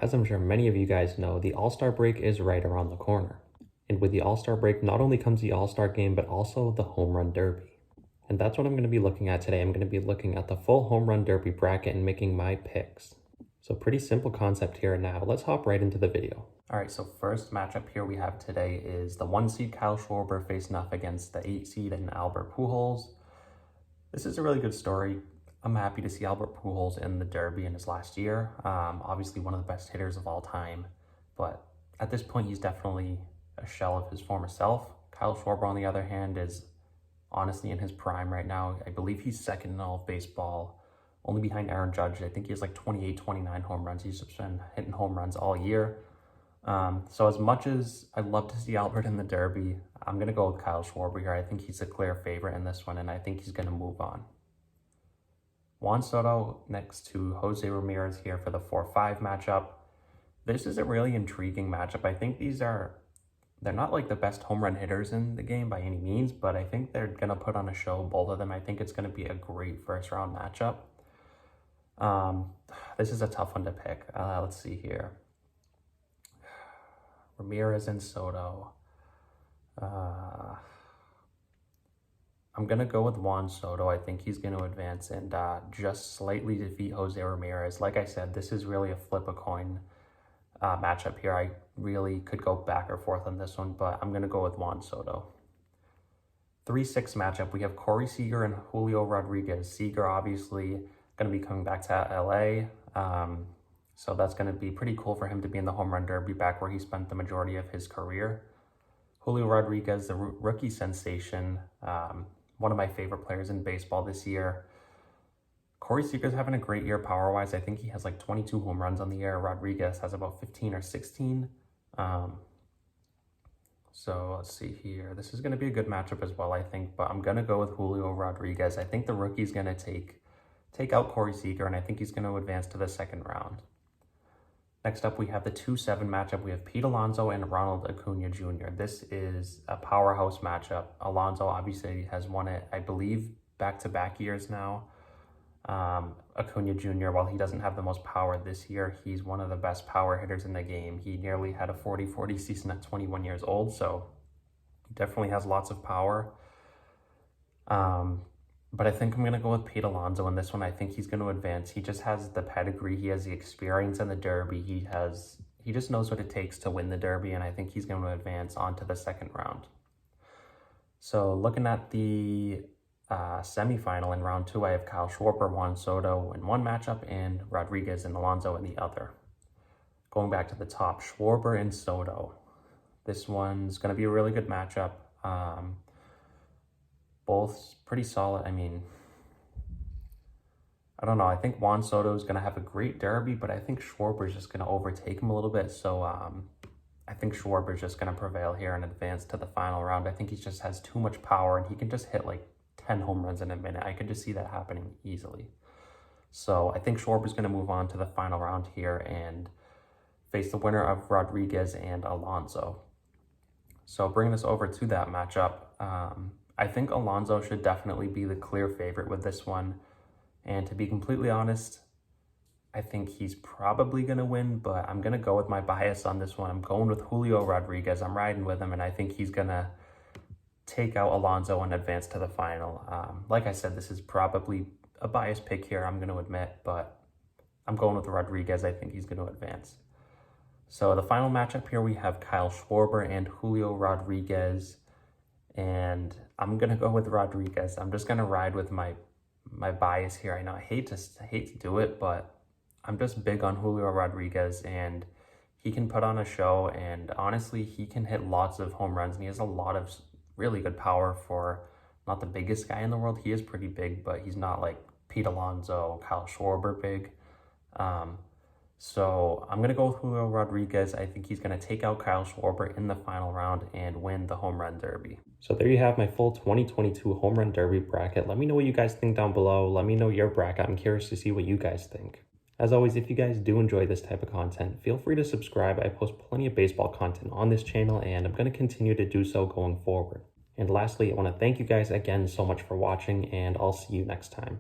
As I'm sure many of you guys know, the All-Star break is right around the corner. And with the All-Star break, not only comes the All-Star game, but also the Home Run Derby. And that's what I'm going to be looking at today. I'm going to be looking at the full Home Run Derby bracket and making my picks. So pretty simple concept here. Now let's hop right into the video. All right, so first matchup here we have today is the 1 seed Kyle Schwarber facing off against the 8 seed and Albert Pujols. This is a really good story. I'm happy to see Albert Pujols in the Derby in his last year. Obviously one of the best hitters of all time, but at this point he's definitely a shell of his former self. Kyle Schwarber, on the other hand, is honestly in his prime right now. I believe he's second in all of baseball, only behind Aaron Judge. I think he has like 28, 29 home runs. He's just been hitting home runs all year. So as much as I'd love to see Albert in the Derby, I'm going to go with Kyle Schwarber here. I think he's a clear favorite in this one, and I think he's going to move on. Juan Soto next to Jose Ramirez here for the 4-5 matchup. This is a really intriguing matchup. I think they're not like the best home run hitters in the game by any means, but I think they're going to put on a show, both of them. I think it's going to be a great first round matchup. This is a tough one to pick. Let's see here. Ramirez and Soto. I'm going to go with Juan Soto. I think he's going to advance and just slightly defeat Jose Ramirez. Like I said, this is really a flip a coin matchup here. I really could go back or forth on this one, but I'm going to go with Juan Soto. 3-6 matchup. We have Corey Seager and Julio Rodriguez. Seager obviously going to be coming back to LA. So that's going to be pretty cool for him to be in the Home Run Derby, back where he spent the majority of his career. Julio Rodriguez, the rookie sensation, one of my favorite players in baseball this year. Corey Seager's having a great year power-wise. I think he has like 22 home runs on the year. Rodriguez has about 15 or 16. So let's see here. This is going to be a good matchup as well, I think, but I'm going to go with Julio Rodriguez. I think the rookie's going to take out Corey Seager, and I think he's going to advance to the second round. Next up, we have the 2-7 matchup. We have Pete Alonso and Ronald Acuna Jr. This is a powerhouse matchup. Alonso obviously has won it, I believe, back-to-back years now. Acuna Jr., while he doesn't have the most power this year, he's one of the best power hitters in the game. He nearly had a 40-40 season at 21 years old, so he definitely has lots of power. But I think I'm going to go with Pete Alonso in this one. I think he's going to advance. He just has the pedigree. He has the experience in the Derby. He just knows what it takes to win the Derby, and I think he's going to advance on to the second round. So looking at the semifinal in round 2, I have Kyle Schwarber, Juan Soto in one matchup, and Rodriguez and Alonso in the other. Going back to the top, Schwarber and Soto. This one's going to be a really good matchup. Both pretty solid. I mean, I don't know. I think Juan Soto is going to have a great Derby, but I think Schwarber is just going to overtake him a little bit. So I think Schwarber is just going to prevail here and advance to the final round. I think he just has too much power, and he can just hit like 10 home runs in a minute. I could just see that happening easily. So I think Schwarber is going to move on to the final round here and face the winner of Rodriguez and Alonso. So bringing this over to that matchup, I think Alonso should definitely be the clear favorite with this one. And to be completely honest, I think he's probably going to win, but I'm going to go with my bias on this one. I'm going with Julio Rodriguez. I'm riding with him, and I think he's going to take out Alonso and advance to the final. Like I said, this is probably a biased pick here, I'm going to admit, but I'm going with Rodriguez. I think he's going to advance. So the final matchup here, we have Kyle Schwarber and Julio Rodriguez. And I'm going to go with Rodriguez. I'm just going to ride with my bias here. I know I hate to do it, but I'm just big on Julio Rodriguez, and he can put on a show, and honestly, he can hit lots of home runs, and he has a lot of really good power for not the biggest guy in the world. He is pretty big, but he's not like Pete Alonso, Kyle Schwarber big. So I'm going to go with Julio Rodriguez. I think he's going to take out Kyle Schwarber in the final round and win the Home Run Derby. So there you have my full 2022 Home Run Derby bracket. Let me know what you guys think down below. Let me know your bracket. I'm curious to see what you guys think. As always, if you guys do enjoy this type of content, feel free to subscribe. I post plenty of baseball content on this channel, and I'm going to continue to do so going forward. And lastly, I want to thank you guys again so much for watching, and I'll see you next time.